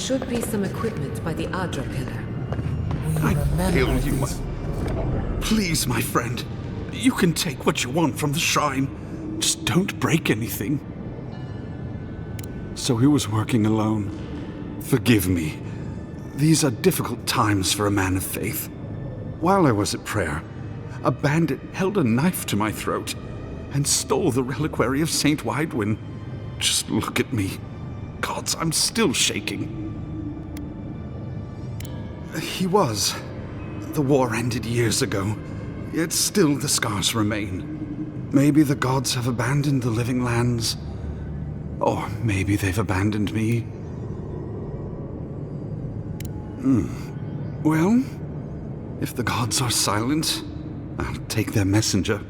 should be some equipment by the Aedyr pillar. I failed you, Please, my friend. You can take what you want from the shrine. Just don't break anything. So he was working alone. Forgive me. These are difficult times for a man of faith. While I was at prayer, a bandit held a knife to my throat and stole the reliquary of Saint Widwin. Just look at me. Gods, I'm still shaking. He was. The war ended years ago, yet still the scars remain. Maybe the gods have abandoned the living lands, or maybe they've abandoned me. Well, if the gods are silent, I'll take their messenger.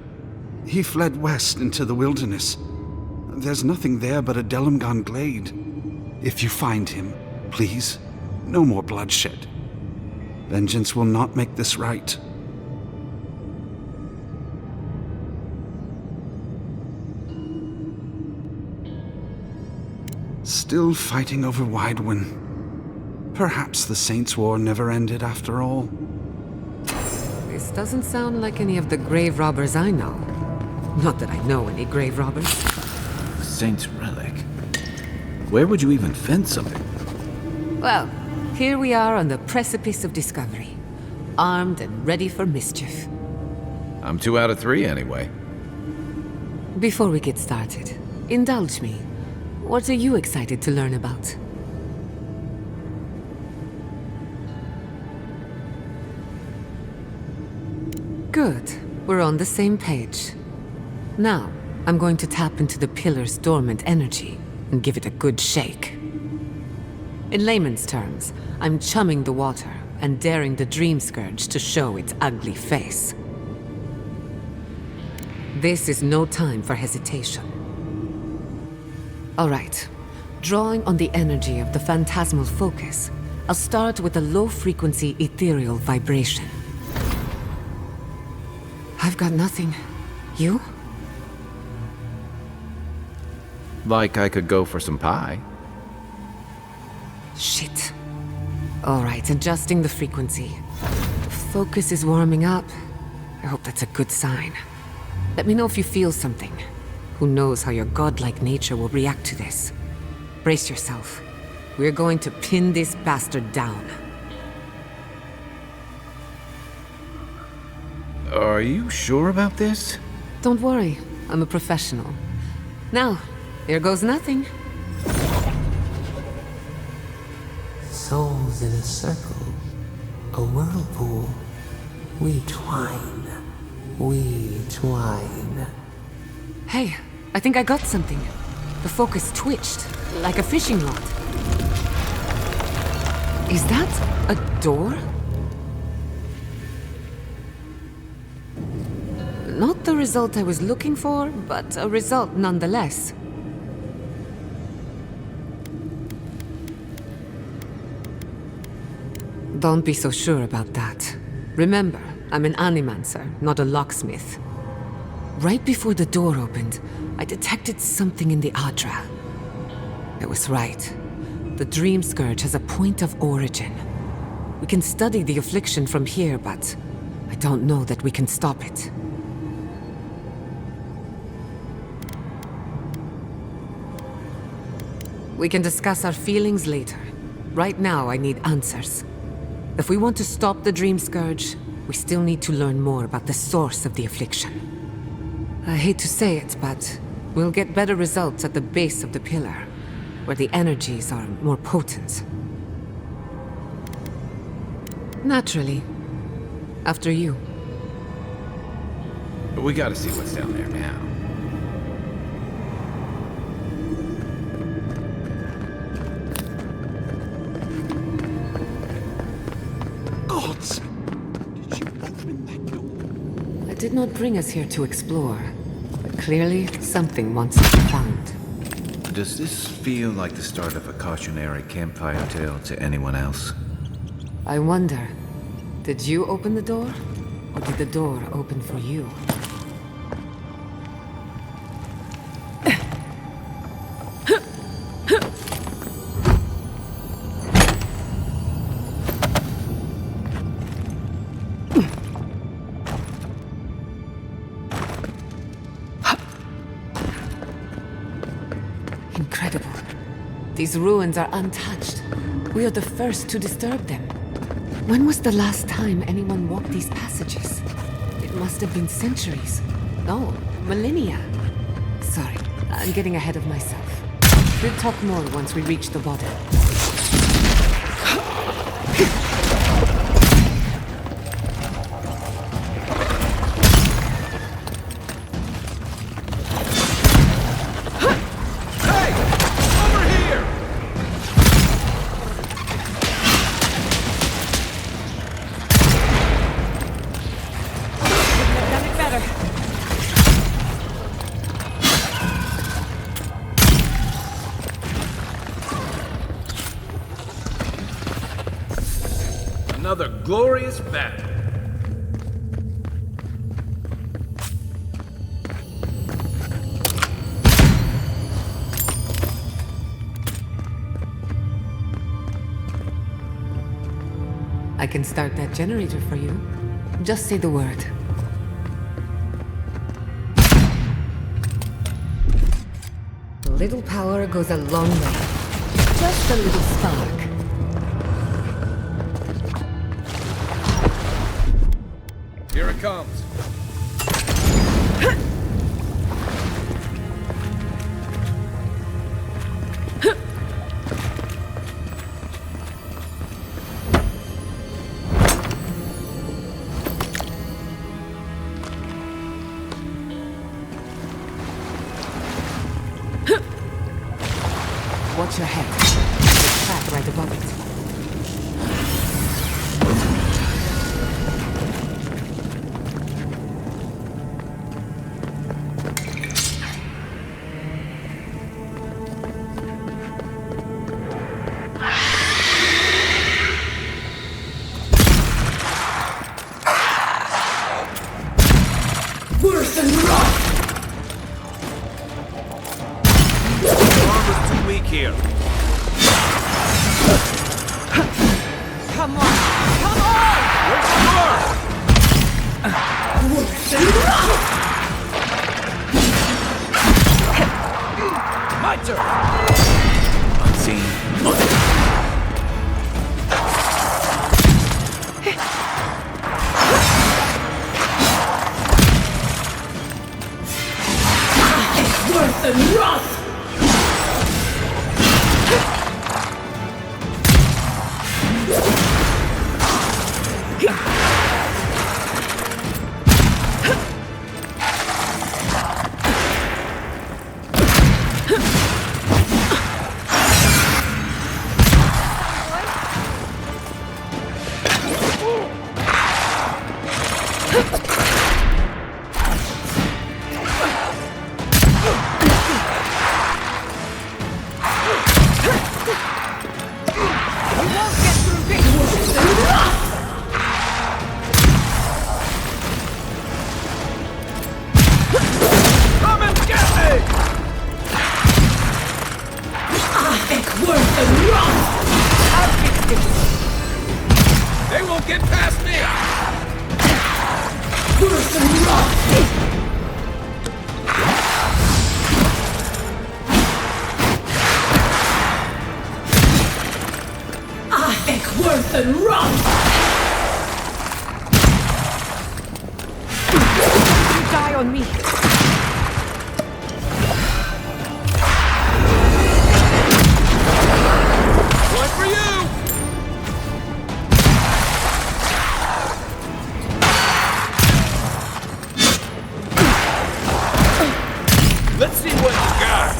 He fled west into the wilderness. There's nothing there but a Delimgon glade. If you find him, please, no more bloodshed. Vengeance will not make this right. Still fighting over Widwin. Perhaps the Saints' War never ended after all. This doesn't sound like any of the grave robbers I know. Not that I know any grave robbers. Saint's relic. Where would you even find something? Well, here we are on the precipice of discovery. Armed and ready for mischief. I'm 2 out of 3 anyway. Before we get started, indulge me. What are you excited to learn about? Good. We're on the same page. Now, I'm going to tap into the pillar's dormant energy and give it a good shake. In layman's terms, I'm chumming the water and daring the Dreamscourge to show its ugly face. This is no time for hesitation. All right. Drawing on the energy of the phantasmal focus, I'll start with a low-frequency ethereal vibration. I've got nothing. You? Like I could go for some pie. Shit. All right, adjusting the frequency. The focus is warming up. I hope that's a good sign. Let me know if you feel something. Who knows how your godlike nature will react to this. Brace yourself. We're going to pin this bastard down. Are you sure about this? Don't worry, I'm a professional. Now, here goes nothing. Souls in a circle, a whirlpool. We twine. We twine. Hey, I think I got something. The focus twitched, like a fishing rod. Is that a door? Not the result I was looking for, but a result nonetheless. Don't be so sure about that. Remember, I'm an animancer, not a locksmith. Right before the door opened, I detected something in the Aedyr. I was right. The Dreamscourge has a point of origin. We can study the affliction from here, but I don't know that we can stop it. We can discuss our feelings later. Right now, I need answers. If we want to stop the Dreamscourge, we still need to learn more about the source of the affliction. I hate to say it, but we'll get better results at the base of the pillar, where the energies are more potent. Naturally. After you. We gotta see what's down there now. Gods! Did you open that door? It did not bring us here to explore, but clearly something wants to be found. Does this feel like the start of a cautionary campfire tale to anyone else? I wonder, did you open the door? Or did the door open for you? These ruins are untouched. We are the first to disturb them. When was the last time anyone walked these passages? It must have been centuries. No, millennia. Sorry, I'm getting ahead of myself. We'll talk more once we reach the water. Another glorious battle. I can start that generator for you. Just say the word. A little power goes a long way. Just a little spark. Here it comes. Watch your head. There's a trap right above it. Worse than rock! Armor's too weak here. Come on! Come on! Where's the door? Worse than rock! My turn! Unseen. Worse than rock! They won't get past me! Worse than rock! Worse than rock! You die on me! One for you! Let's see what you got!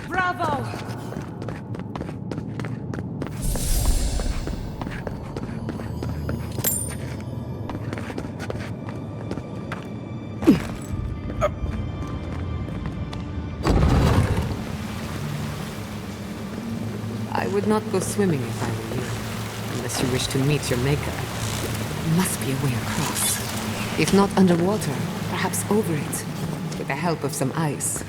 Bravo! I would not go swimming if I were you, unless you wish to meet your maker. There must be a way across. If not underwater, perhaps over it, with the help of some ice.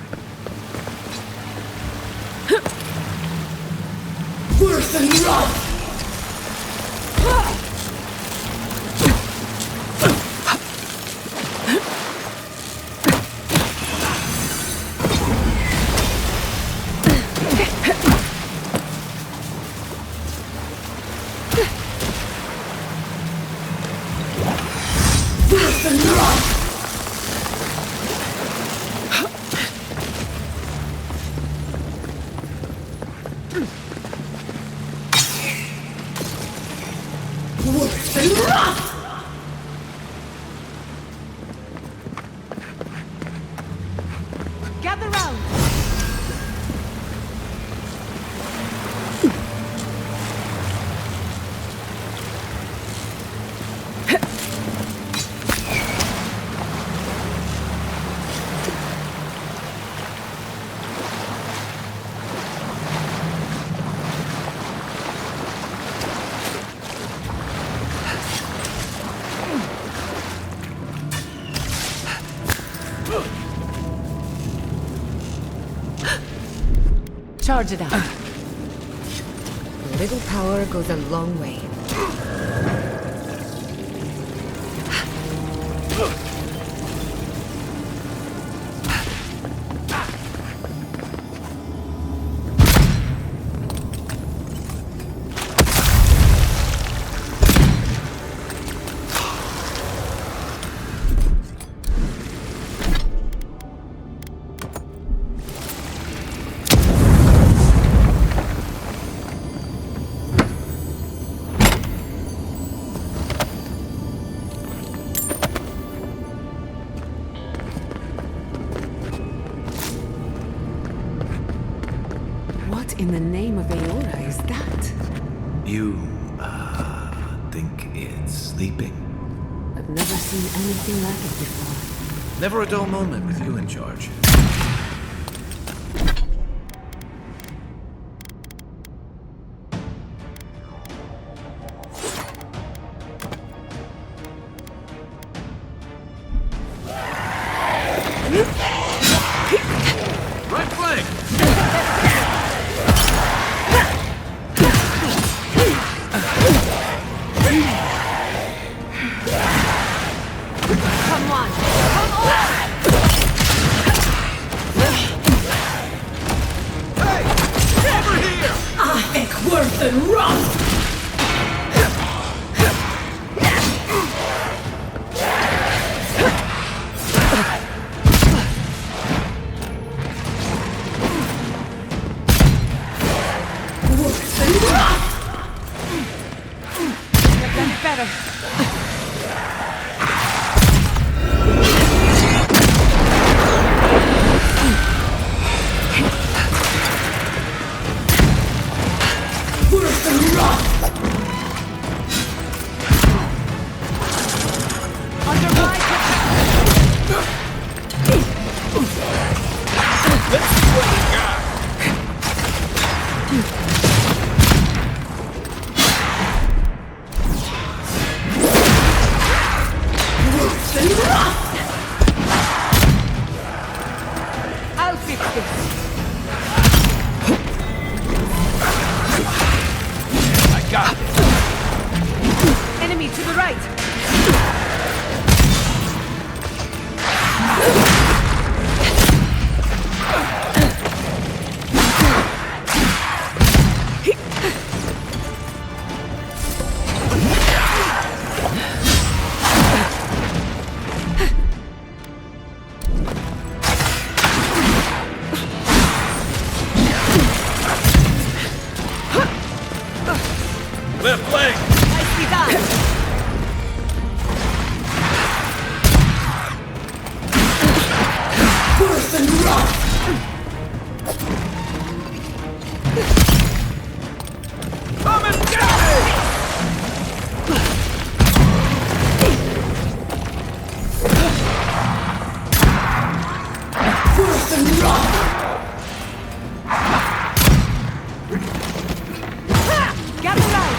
Worse than rough! Worse than rough! Worse than rough! Gather round! Charge it up. A little power goes a long way. In the name of Aedyr is that? You, think it's sleeping? I've never seen anything like it before. Never a dull moment with you in charge. Right flank! Come on! Come on! Hey! Over here! I think worse than rough! Worse than rough! You've done better. Worse than rough! Under my Let's see what we got! Worse than rough! I'll fix this. I got it! Enemy to the right. Left flank! Nicely done. Worse than rough! Come and get me! Worse than rough! Gather round.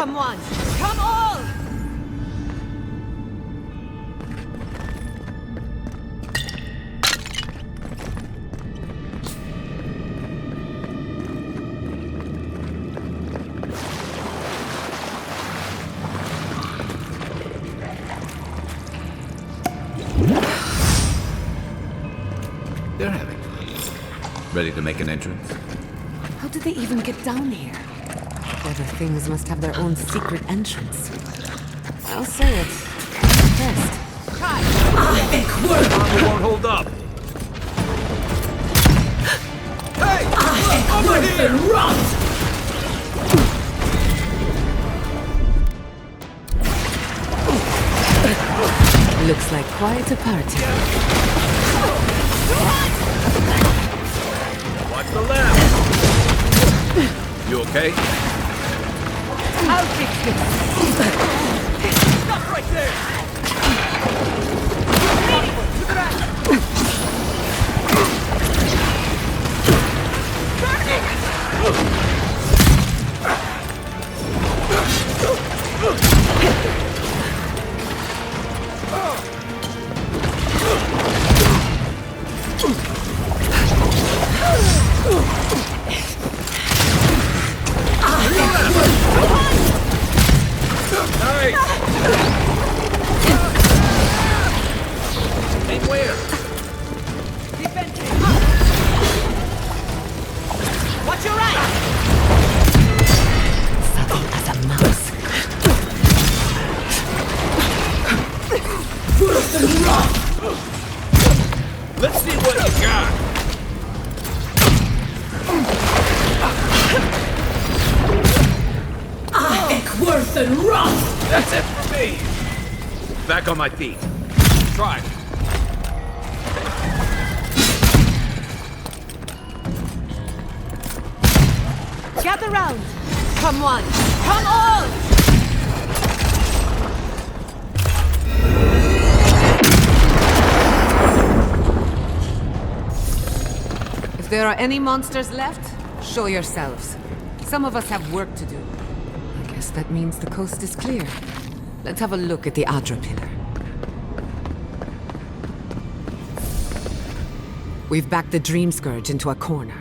Come on! Come all! They're having fun. Ready to make an entrance? How did they even get down here? Clever things must have their own secret entrance. I'll say it. Best. Armor won't hold up. Hey! Over here! Looks like quite a party. Watch the left. You okay? I'll fix this. Stop right there! Nice! Aim where? Watch your right! Subtle as a mouse. Let's see what you got. Worth and rough! That's it for me. Back on my feet. Try. Gather round! Come one! Come all! If there are any monsters left, show yourselves. Some of us have work to do. I guess that means the coast is clear. Let's have a look at the Aedyr pillar. We've backed the Dreamscourge into a corner.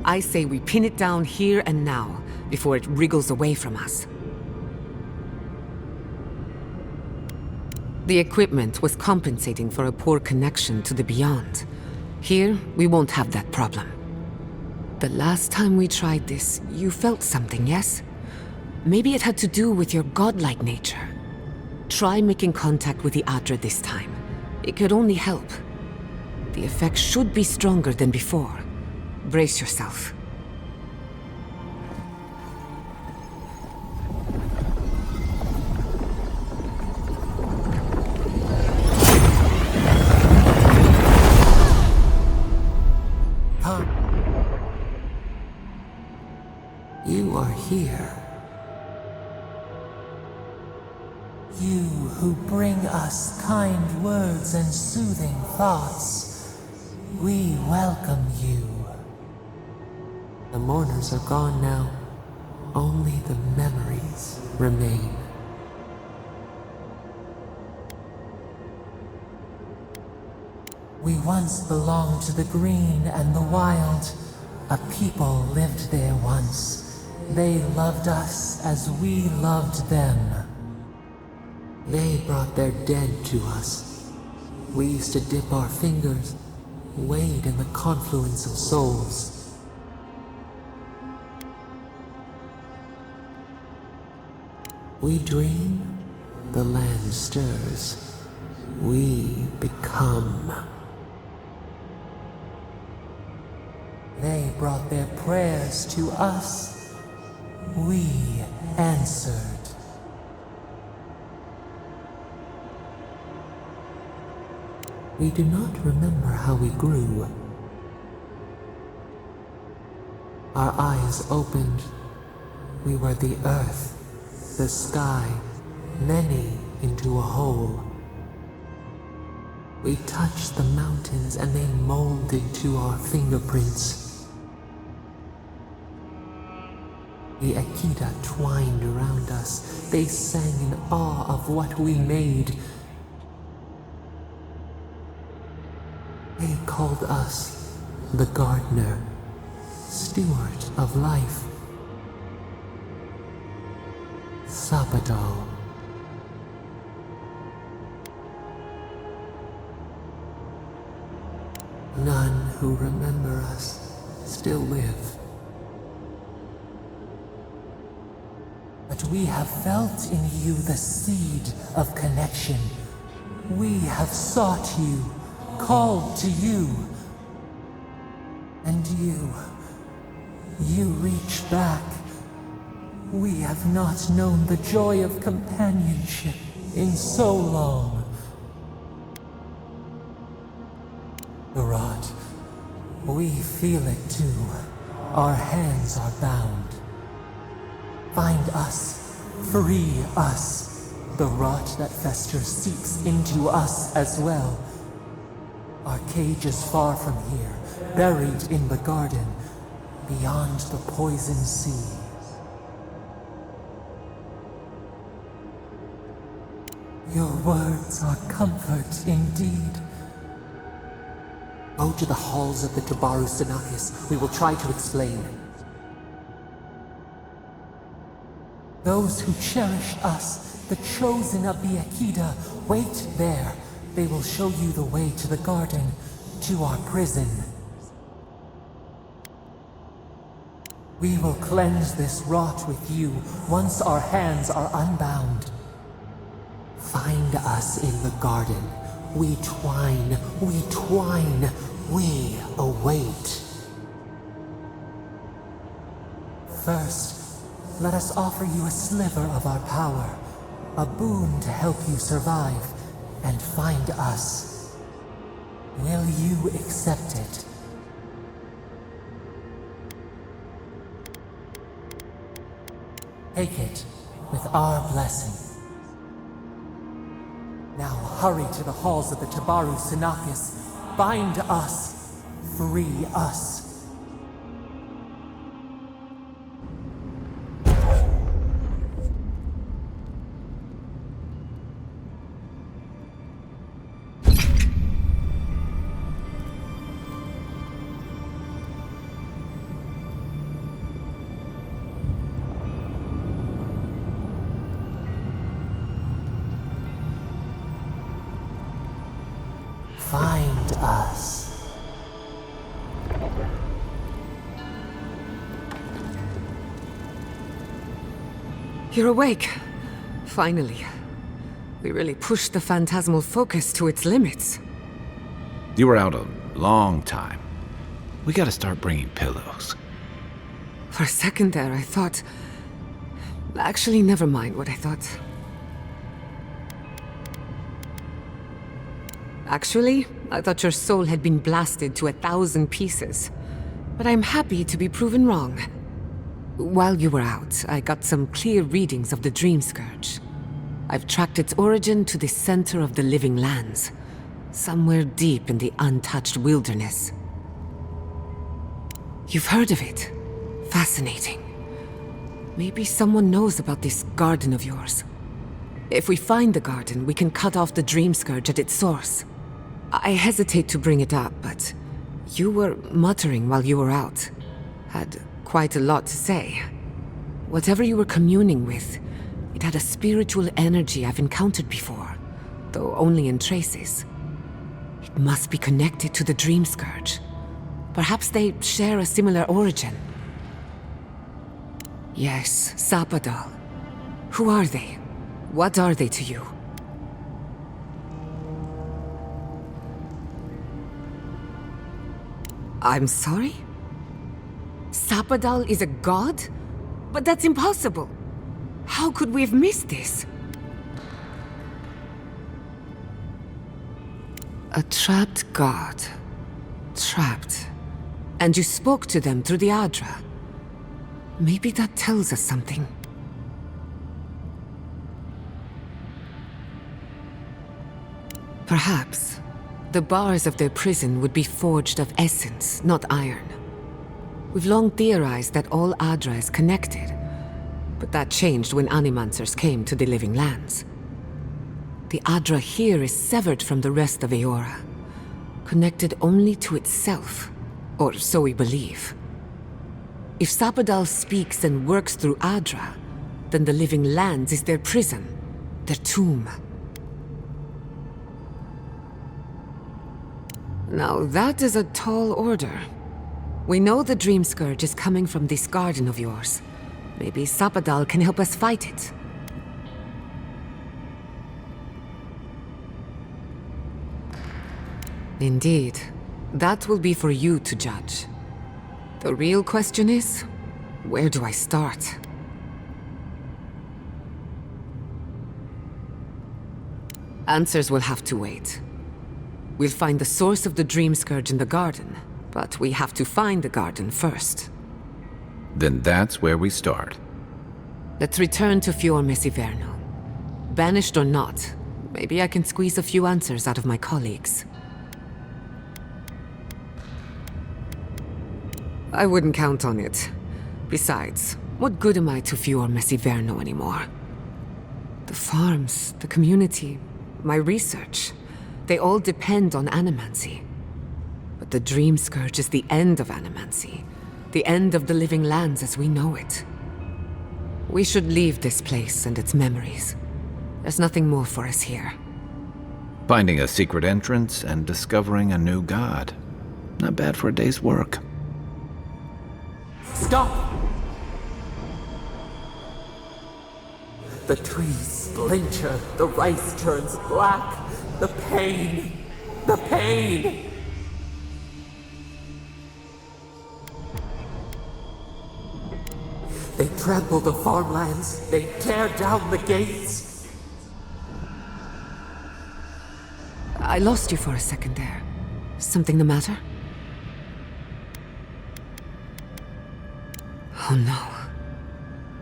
I say we pin it down here and now, before it wriggles away from us. The equipment was compensating for a poor connection to the beyond. Here, we won't have that problem. The last time we tried this, you felt something, yes? Maybe it had to do with your godlike nature. Try making contact with the Aedyr this time. It could only help. The effect should be stronger than before. Brace yourself. You are here. You who bring us kind words and soothing thoughts, we welcome you. The mourners are gone now. Only the memories remain. We once belonged to the green and the wild. A people lived there once. They loved us as we loved them. They brought their dead to us. We used to dip our fingers, wade in the confluence of souls. We dream, the land stirs. We become. They brought their prayers to us. We answered. We do not remember how we grew. Our eyes opened. We were the earth, the sky, many into a whole. We touched the mountains and they molded to our fingerprints. The Aedyr twined around us. They sang in awe of what we made. They called us the Gardener, steward of life. Sapadal. None who remember us still live. But we have felt in you the seed of connection. We have sought you, called to you. And you reach back. We have not known the joy of companionship in so long. The rot, we feel it too. Our hands are bound. Find us, free us. The rot that festers seeps into us as well. Our cage is far from here, buried in the garden, beyond the poison sea. Your words are comfort indeed. Go to the halls of the Tabaru Sanakis. We will try to explain. Those who cherish us, the chosen of the Aedyr, wait there. They will show you the way to the garden, to our prison. We will cleanse this rot with you once our hands are unbound. Find us in the garden. We twine, we await. First, let us offer you a sliver of our power, a boon to help you survive and find us. Will you accept it? Take it with our blessing. Now hurry to the halls of the Tabaru Sanakis. Bind us. Free us. Find us. You're awake. Finally. We really pushed the phantasmal focus to its limits. You were out a long time. We gotta start bringing pillows. For a second there, I thought... Actually, never mind what I thought. Actually, I thought your soul had been blasted to 1,000 pieces. But I'm happy to be proven wrong. While you were out, I got some clear readings of the Dreamscourge. I've tracked its origin to the center of the living lands, somewhere deep in the untouched wilderness. You've heard of it. Fascinating. Maybe someone knows about this garden of yours. If we find the garden, we can cut off the Dreamscourge at its source. I hesitate to bring it up, but you were muttering while you were out. Had quite a lot to say. Whatever you were communing with, it had a spiritual energy I've encountered before, though only in traces. It must be connected to the Dreamscourge. Perhaps they share a similar origin. Yes, Sapadal. Who are they? What are they to you? I'm sorry? Sapadal is a god? But that's impossible. How could we have missed this? A trapped god. Trapped. And you spoke to them through the Aedyr. Maybe that tells us something. Perhaps the bars of their prison would be forged of essence, not iron. We've long theorized that all Aedyr is connected, But that changed when Animancers came to the Living Lands. The Aedyr here is severed from the rest of Eora, connected only to itself, or so we believe. If Sapadal speaks and works through Aedyr, then the Living Lands is their prison, their tomb. Now that is a tall order. We know the Dreamscourge is coming from this garden of yours. Maybe Sapadal can help us fight it. Indeed. That will be for you to judge. The real question is, where do I start? Answers will have to wait. We'll find the source of the Dreamscourge in the garden, but we have to find the garden first. Then that's where we start. Let's return to Fior mes Ivèrno. Banished or not, maybe I can squeeze a few answers out of my colleagues. I wouldn't count on it. Besides, what good am I to Fior mes Ivèrno anymore? The farms, the community, my research, they all depend on animancy. But the Dreamscourge is the end of animancy, the end of the Living Lands as we know it. We should leave this place and its memories. There's nothing more for us here. Finding a secret entrance and discovering a new god. Not bad for a day's work. Stop! The trees splinter, the rice turns black. The pain! The pain! They trample the farmlands, they tear down the gates. I lost you for a second there. Something the matter? Oh no.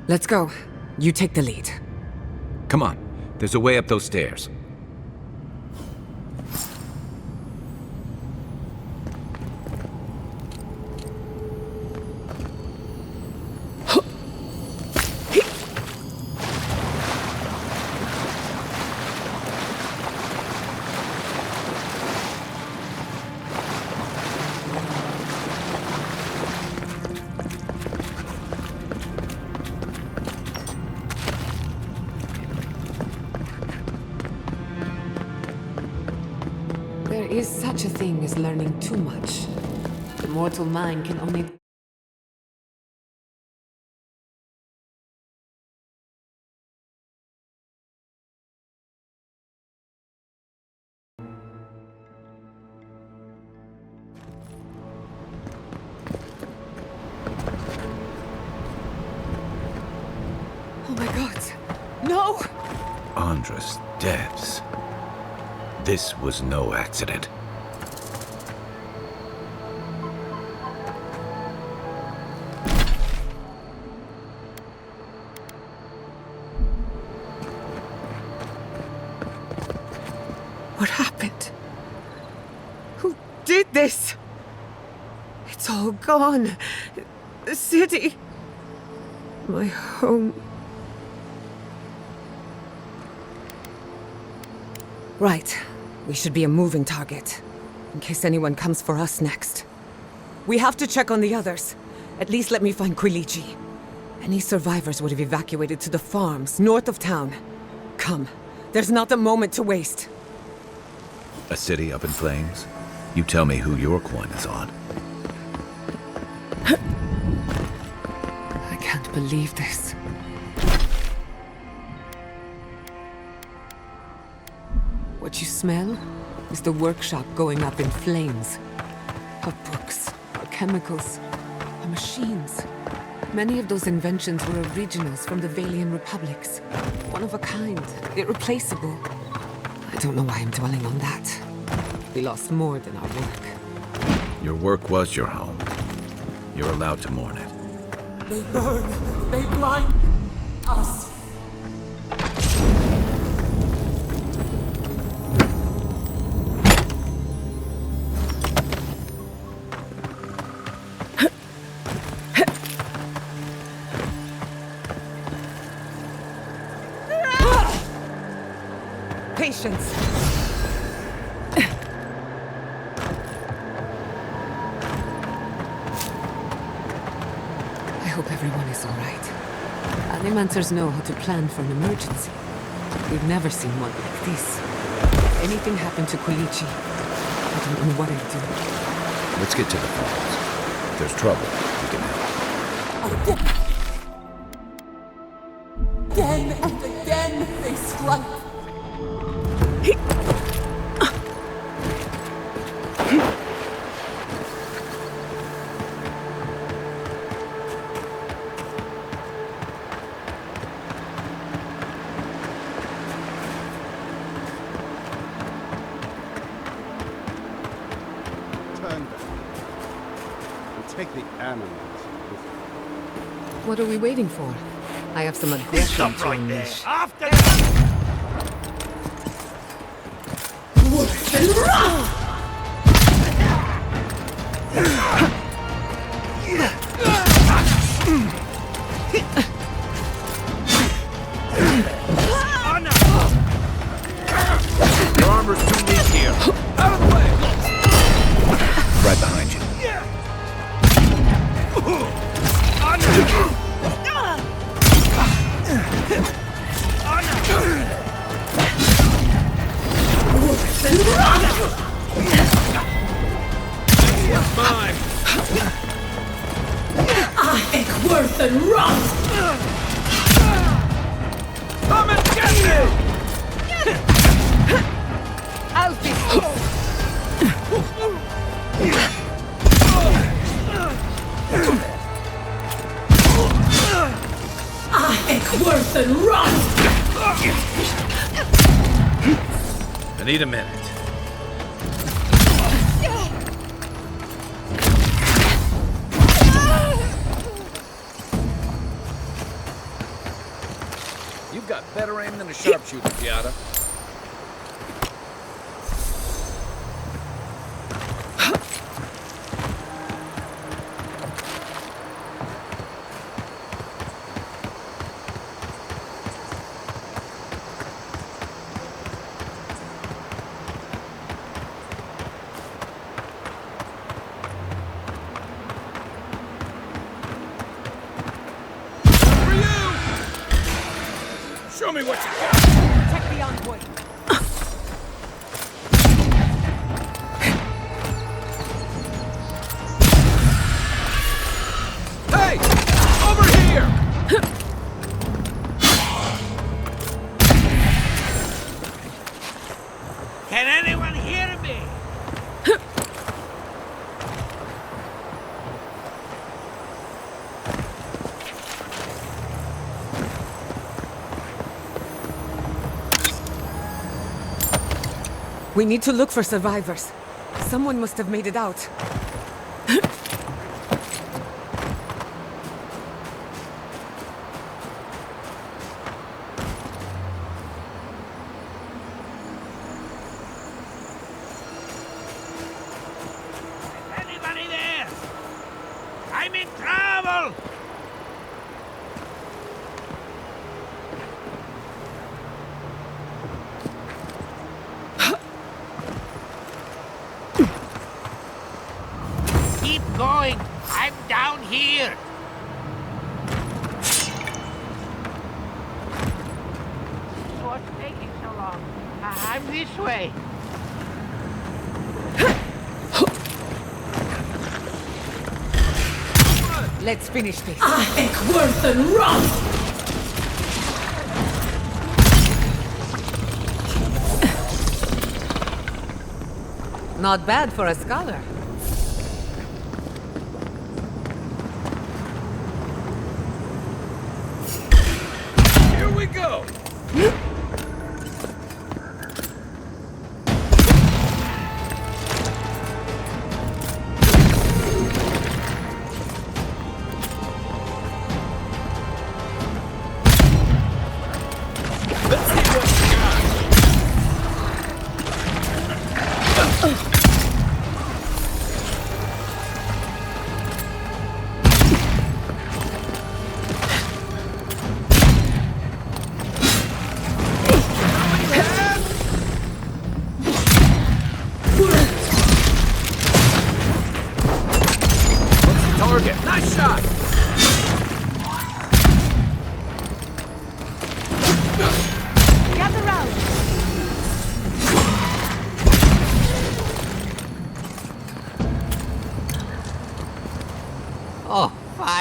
Let's go. You take the lead. Come on, there's a way up those stairs. There is such a thing as learning too much. The mortal mind can only... Oh my god! No! Andra's depths. This was no accident. What happened? Who did this? It's all gone. The city. My home. Right. We should be a moving target, in case anyone comes for us next. We have to check on the others. At least let me find Quilici. Any survivors would have evacuated to the farms north of town. Come. There's not a moment to waste. A city up in flames? You tell me who your coin is on. I can't believe this. What you smell is the workshop going up in flames. Our books, our chemicals, our machines. Many of those inventions were originals from the Valian republics. One of a kind, irreplaceable. I don't know why I'm dwelling on that. We lost more than our work. Your work was your home. You're allowed to mourn it. They burn, they blind us. patience. I hope everyone is all right. Animancers know how to plan for an emergency. We've never seen one like this. If anything happened to Kulichi, I don't know what I'd do. Let's get to the falls. If there's trouble, we can help. Again and again they strike. Turn back and take the animals with you. What are we waiting for? I have some aggression to unleash. After Worse than rough! Your armor's too weak here. Out of the way! Right behind you. Worse than rough! Mine! It's worse than rough! Come and get me! I'll fix this. It's worse than rough! I need a minute. You've got better aim than a sharpshooter, Giatta. Show me what you got! Protect the envoy. Hey! Over here! Can anyone hear me? We need to look for survivors. Someone must have made it out. Anybody there? I'm in trouble! Keep going. I'm down here. What's taking so long? I'm this way. Let's finish this. It's worse than rough! Not bad for a scholar. Here we go. Let's see what you got.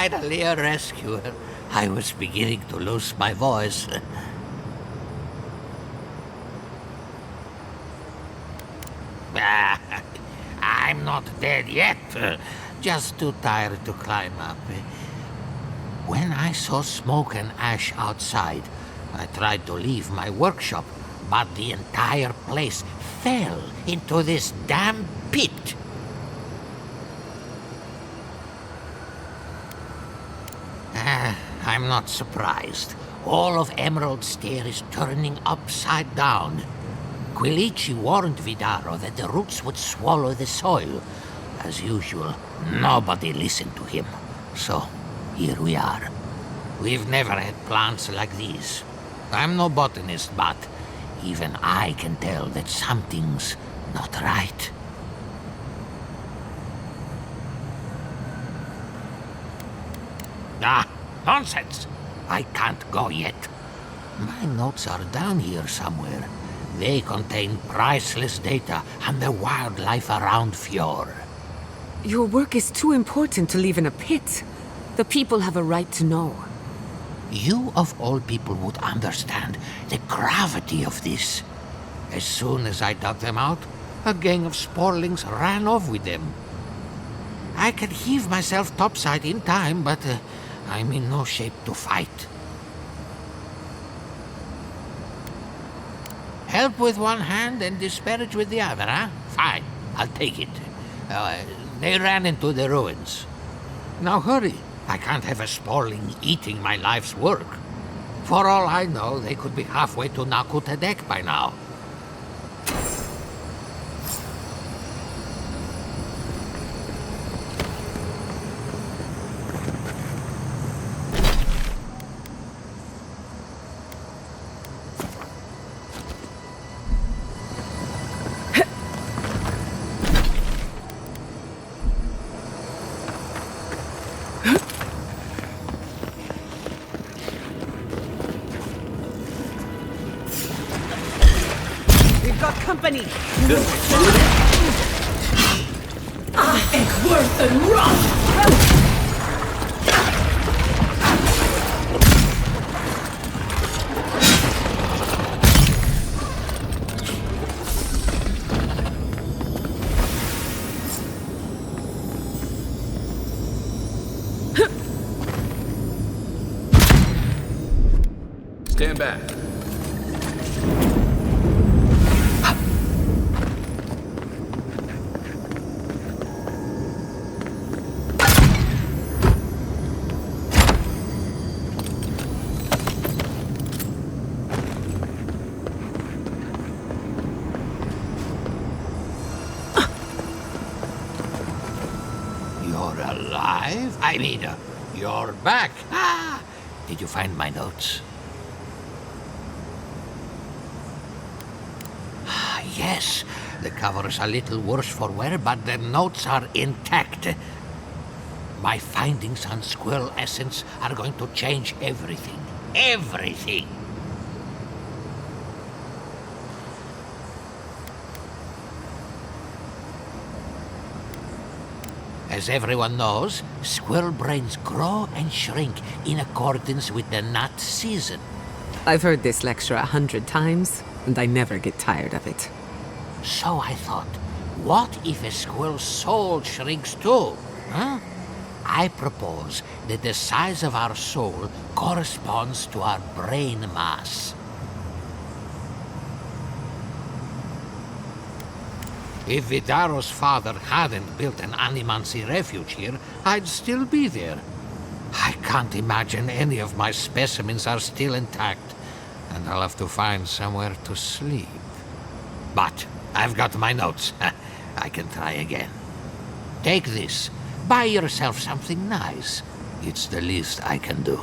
Finally a rescuer. I was beginning to lose my voice. I'm not dead yet. Just too tired to climb up. When I saw smoke and ash outside, I tried to leave my workshop, but the entire place fell into this damn pit. I'm not surprised. All of Emerald Stair is turning upside down. Quilici warned Vidaro that the roots would swallow the soil. As usual, nobody listened to him. So, here we are. We've never had plants like these. I'm no botanist, but even I can tell that something's not right. Ah, nonsense! I can't go yet. My notes are down here somewhere. They contain priceless data on the wildlife around Fior. Your work is too important to leave in a pit. The people have a right to know. You of all people would understand the gravity of this. As soon as I dug them out, a gang of sporlings ran off with them. I can heave myself topside in time, but I'm in no shape to fight. Help with one hand and disparage with the other, huh? Fine, I'll take it. They ran into the ruins. Now hurry. I can't have a sporling eating my life's work. For all I know, they could be halfway to Naku Tedek by now. Company! Worth and run! Stand back. Alive? I mean, you're back. Ah! Did you find my notes? Ah, yes. The cover's a little worse for wear, but the notes are intact. My findings on squirrel essence are going to change everything. Everything! As everyone knows, squirrel brains grow and shrink in accordance with the nut season. I've heard this lecture 100 times, and I never get tired of it. So I thought, what if a squirrel's soul shrinks too? Huh? I propose that the size of our soul corresponds to our brain mass. If Vidaro's father hadn't built an animancy refuge here, I'd still be there. I can't imagine any of my specimens are still intact, and I'll have to find somewhere to sleep. But I've got my notes. I can try again. Take this. Buy yourself something nice. It's the least I can do.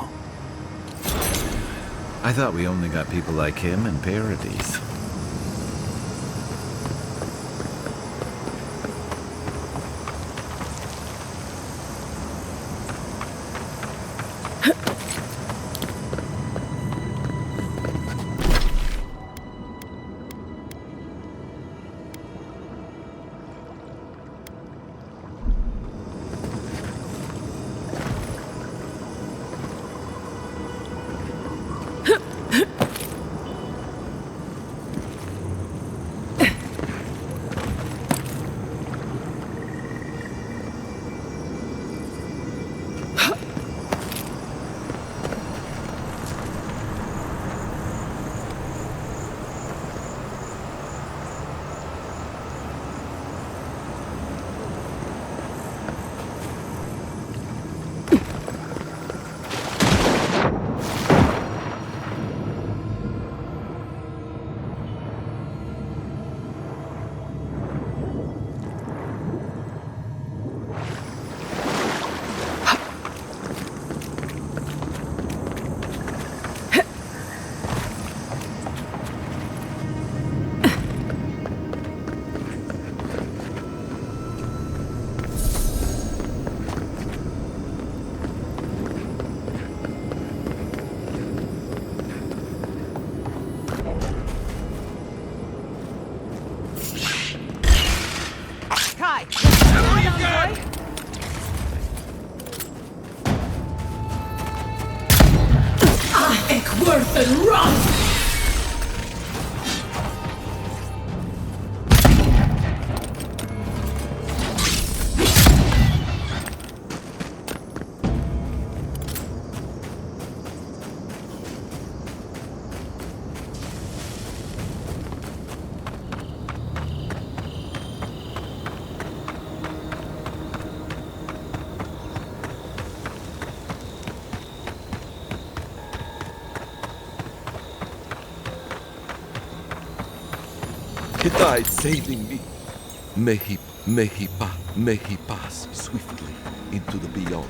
I thought we only got people like him in Paradise. He died saving me. May he pass swiftly into the beyond.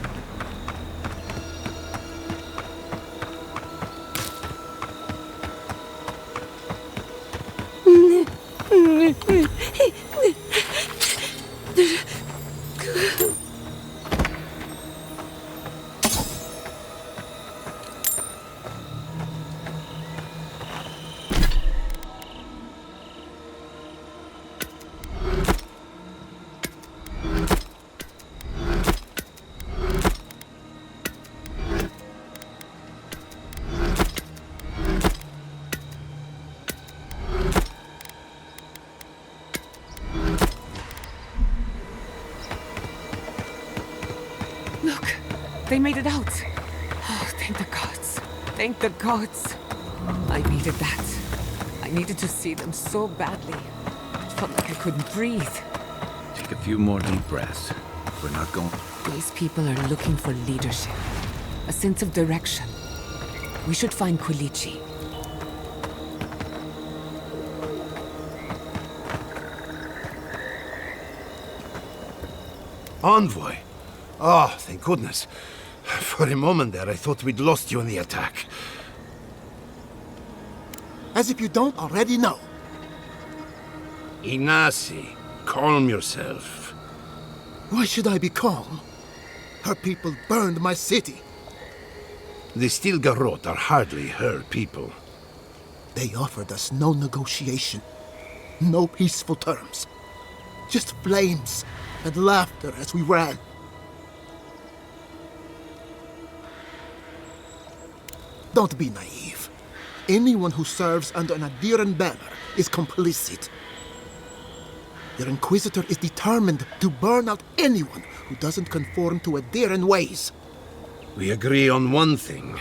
Look, they made it out. Oh, thank the gods. Thank the gods. I needed that. I needed to see them so badly. It felt like I couldn't breathe. Take a few more deep breaths. We're not going... These people are looking for leadership. A sense of direction. We should find Quilici. Envoy? Oh, thank goodness. For a moment there, I thought we'd lost you in the attack. As if you don't already know. Ignacy, calm yourself. Why should I be calm? Her people burned my city. The Stilgarrot are hardly her people. They offered us no negotiation, no peaceful terms. Just flames and laughter as we ran. Don't be naive. Anyone who serves under an Aedyran banner is complicit. Your Inquisitor is determined to burn out anyone who doesn't conform to Aedyran ways. We agree on one thing.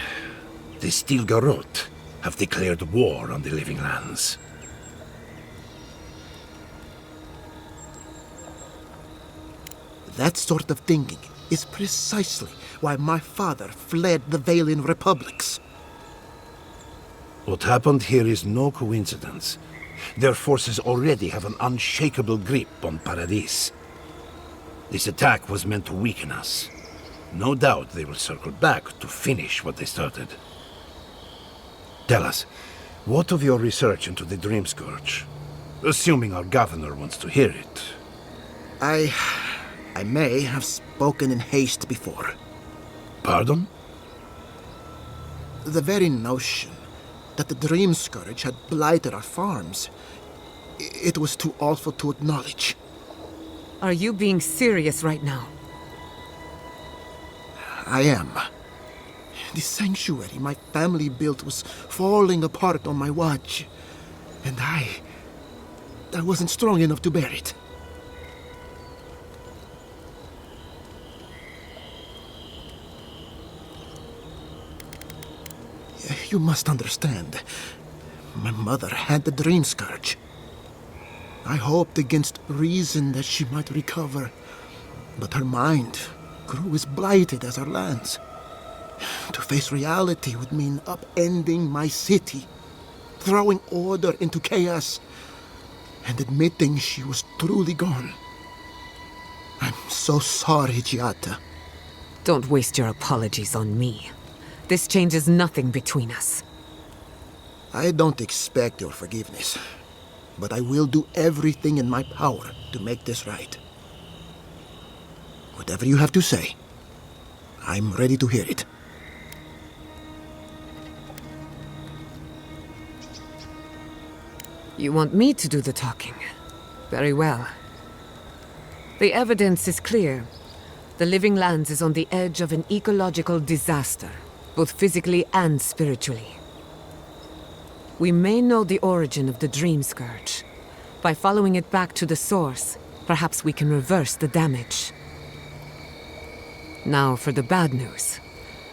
The Stilgarrot have declared war on the Living Lands. That sort of thinking is precisely why my father fled the Valian republics. What happened here is no coincidence. Their forces already have an unshakable grip on Paradis. This attack was meant to weaken us. No doubt they will circle back to finish what they started. Tell us, what of your research into the Dreamscourge? Assuming our governor wants to hear it. I may have spoken in haste before. Pardon? The very notion that the Dreamscourge had blighted our farms, it was too awful to acknowledge. Are you being serious right now? I am. The sanctuary my family built was falling apart on my watch, and I wasn't strong enough to bear it. You must understand. My mother had the Dreamscourge. I hoped against reason that she might recover, but her mind grew as blighted as our lands. To face reality would mean upending my city, throwing order into chaos, and admitting she was truly gone. I'm so sorry, Giatta. Don't waste your apologies on me. This changes nothing between us. I don't expect your forgiveness, but I will do everything in my power to make this right. Whatever you have to say, I'm ready to hear it. You want me to do the talking? Very well. The evidence is clear. The Living Lands is on the edge of an ecological disaster, both physically and spiritually. We may know the origin of the Dreamscourge. By following it back to the source, perhaps we can reverse the damage. Now for the bad news.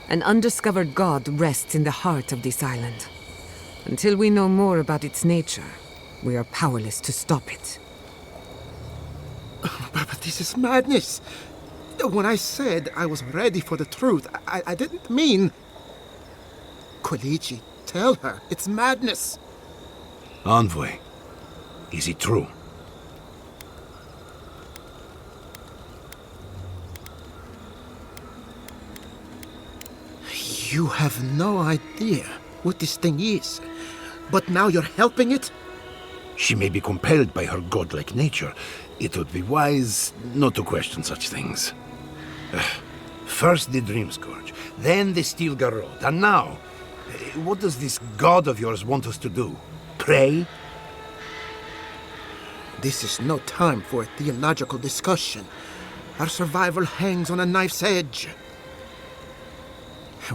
An undiscovered god rests in the heart of this island. Until we know more about its nature, we are powerless to stop it. But this is madness. When I said I was ready for the truth, I didn't mean... Quilici, tell her it's madness. Envoy, Is it true? You have no idea what this thing is, but now you're helping it? She may be compelled by her godlike nature. It would be wise not to question such things. First the Dreamscourge, then the Steel Garrote, and now, what does this god of yours want us to do? Pray? This is no time for a theological discussion. Our survival hangs on a knife's edge.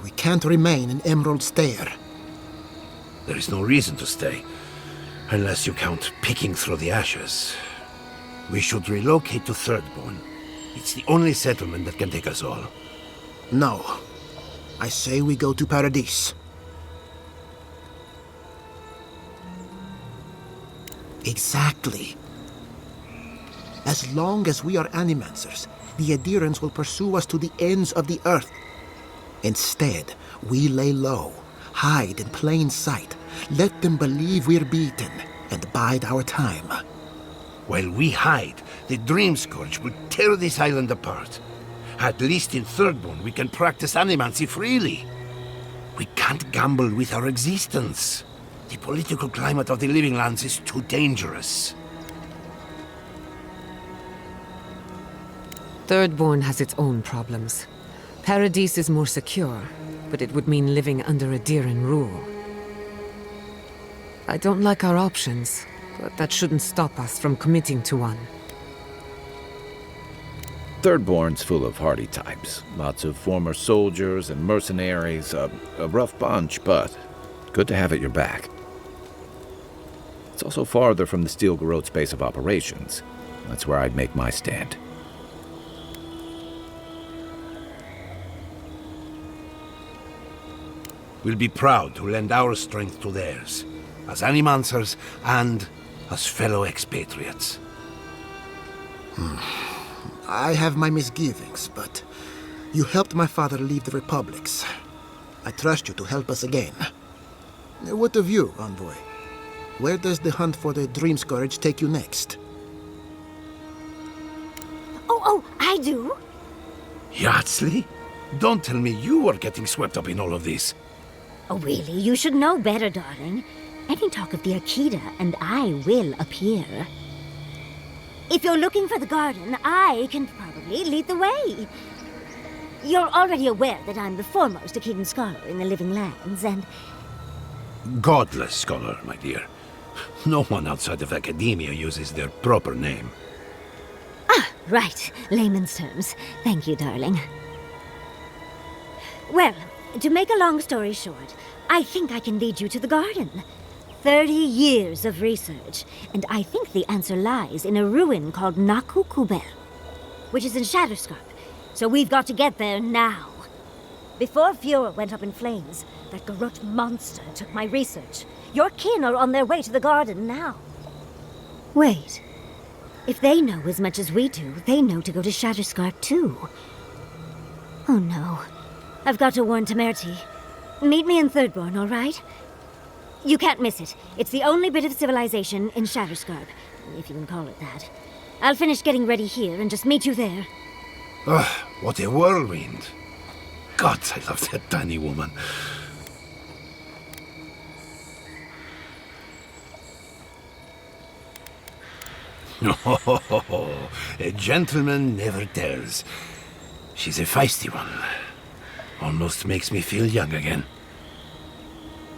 We can't remain in Emerald Stair. There is no reason to stay, unless you count picking through the ashes. We should relocate to Thirdborn. It's the only settlement that can take us all. No. I say we go to Paradise. Exactly. As long as we are Animancers, the Aedyrans will pursue us to the ends of the earth. Instead, we lay low, hide in plain sight, let them believe we're beaten, and bide our time. While we hide, the Dreamscourge will tear this island apart. At least in Thirdborn, we can practice animancy freely. We can't gamble with our existence. The political climate of the Living Lands is too dangerous. Thirdborn has its own problems. Paradise is more secure, but it would mean living under Aedyran rule. I don't like our options, but that shouldn't stop us from committing to one. Thirdborn's full of hardy types. Lots of former soldiers and mercenaries. A rough bunch, but good to have at your back. It's also farther from the Steel Garrote's base of operations. That's where I'd make my stand. We'll be proud to lend our strength to theirs, as Animancers and as fellow expatriates. I have my misgivings, but you helped my father leave the Republics. I trust you to help us again. What of you, envoy? Where does the hunt for the Dreamscourge take you next? Oh, I do. Yardsley? Don't tell me you are getting swept up in all of this. Oh, really? You should know better, darling. Any talk of the Akita, and I will appear. If you're looking for the garden, I can probably lead the way. You're already aware that I'm the foremost Akitan scholar in the Living Lands, and... Godless scholar, my dear. No one outside of academia uses their proper name. Ah, right. Layman's terms. Thank you, darling. Well, to make a long story short, I think I can lead you to the garden. 30 years of research, and I think the answer lies in a ruin called Naku Tedek, which is in Shatterscarp. So we've got to get there now. Before Fior went up in flames, that Garrote monster took my research. Your kin are on their way to the garden now. Wait. If they know as much as we do, they know to go to Shatterscarp too. Oh no. I've got to warn Temerity. Meet me in Thirdborn, all right? You can't miss it. It's the only bit of civilization in Shatterscarp, if you can call it that. I'll finish getting ready here and just meet you there. Ugh, what a whirlwind. God, I love that tiny woman. Oh, a gentleman never tells. She's a feisty one. Almost makes me feel young again.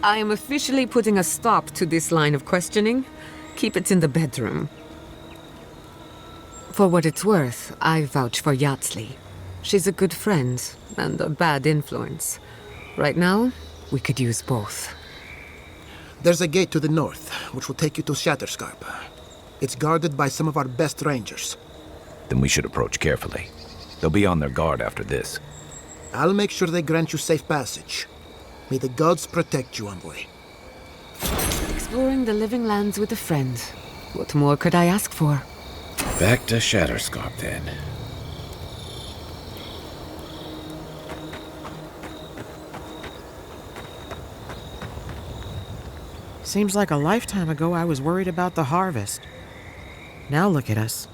I am officially putting a stop to this line of questioning. Keep it in the bedroom. For what it's worth, I vouch for Yardsley. She's a good friend and a bad influence. Right now, we could use both. There's a gate to the north, which will take you to Shatterscarp. It's guarded by some of our best rangers. Then we should approach carefully. They'll be on their guard after this. I'll make sure they grant you safe passage. May the gods protect you, envoy. Exploring the Living Lands with a friend. What more could I ask for? Back to Shatterscarp, then. Seems like a lifetime ago I was worried about the harvest. Now look at us.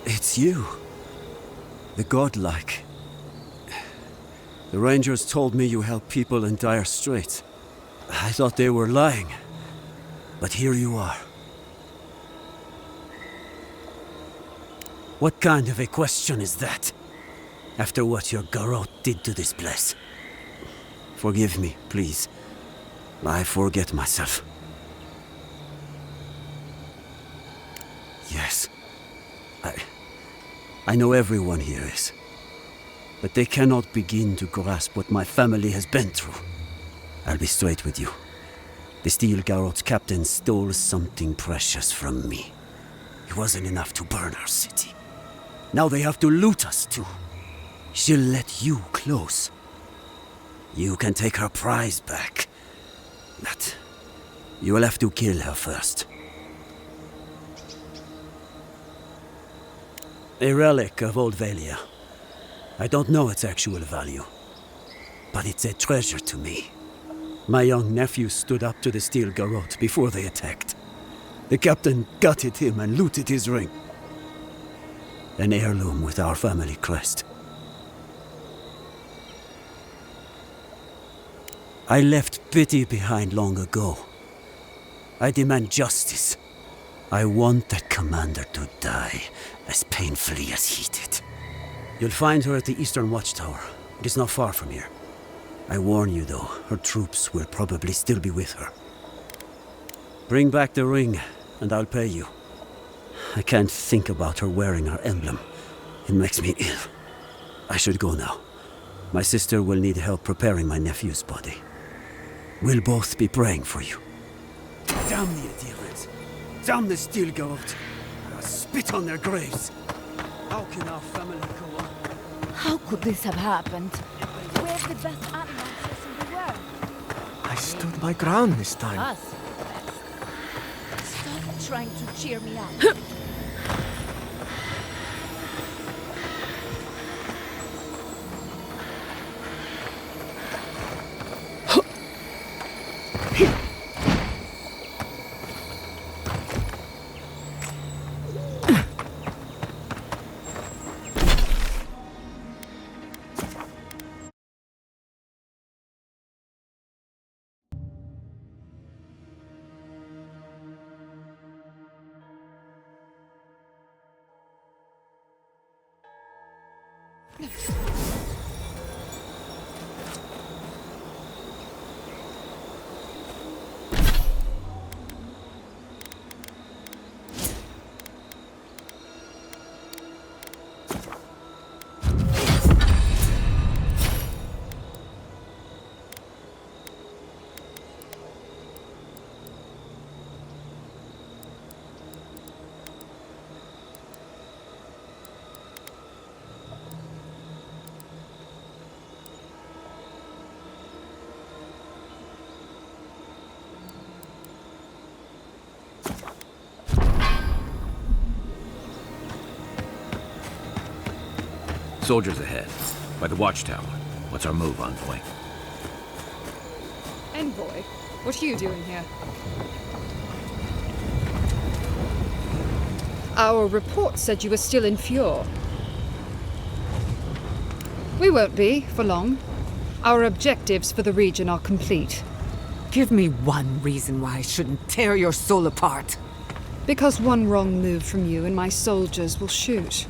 It's you. The godlike. The rangers told me you help people in dire straits. I thought they were lying. But here you are. What kind of a question is that? After what your garrote did to this place. Forgive me, please. I forget myself. Yes. I know everyone here is. But they cannot begin to grasp what my family has been through. I'll be straight with you. The Steel Garrote's captain stole something precious from me. It wasn't enough to burn our city. Now they have to loot us too. She'll let you close. You can take her prize back. But you will have to kill her first. A relic of Old Valia. I don't know its actual value, but it's a treasure to me. My young nephew stood up to the Steel Garrote before they attacked. The captain gutted him and looted his ring. An heirloom with our family crest. I left pity behind long ago. I demand justice. I want that commander to die as painfully as he did. You'll find her at the Eastern Watchtower. It is not far from here. I warn you though, her troops will probably still be with her. Bring back the ring, and I'll pay you. I can't think about her wearing her emblem. It makes me ill. I should go now. My sister will need help preparing my nephew's body. We'll both be praying for you. Damn the Aedyrs! Damn the Steel Garrote! I'll spit on their graves! How can our family go on? How could this have happened? We're the best animals in the world. I stood my ground this time. Us? Stop trying to cheer me up. Soldiers ahead, by the watchtower. What's our move, envoy? Envoy? What are you doing here? Our report said you were still in Fior. We won't be, for long. Our objectives for the region are complete. Give me one reason why I shouldn't tear your soul apart. Because one wrong move from you and my soldiers will shoot.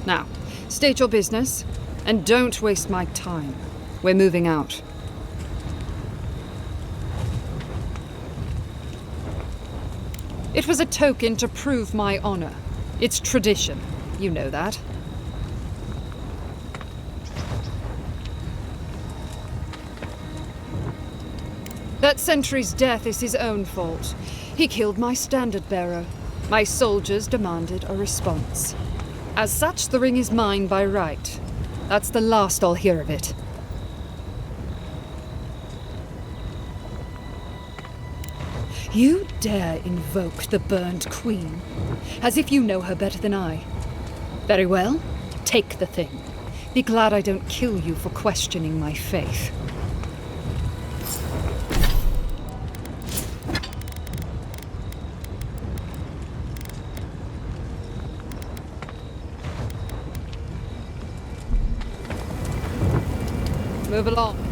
Now, state your business, and don't waste my time. We're moving out. It was a token to prove my honor. It's tradition. You know that. That sentry's death is his own fault. He killed my standard-bearer. My soldiers demanded a response. As such, the ring is mine by right. That's the last I'll hear of it. You dare invoke the Burned Queen, as if you know her better than I. Very well, take the thing. Be glad I don't kill you for questioning my faith.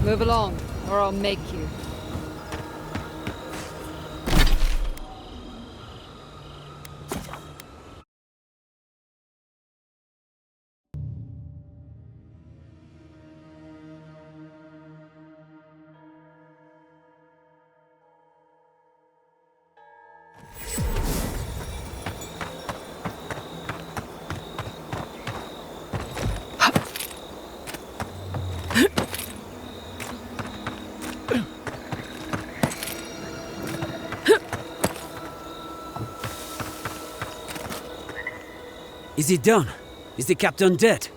Move along, or I'll make you. Is he done? Is the captain dead?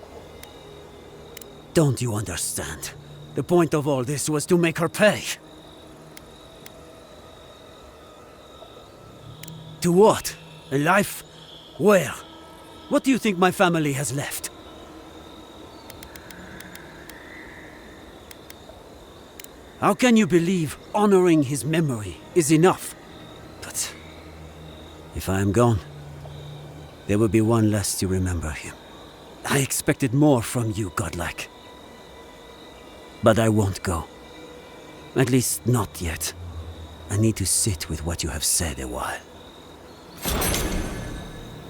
Don't you understand? The point of all this was to make her pay. To what? A life? Where? What do you think my family has left? How can you believe honoring his memory is enough? But if I am gone, there will be one less to remember him. I expected more from you, godlike. But I won't go. At least not yet. I need to sit with what you have said a while.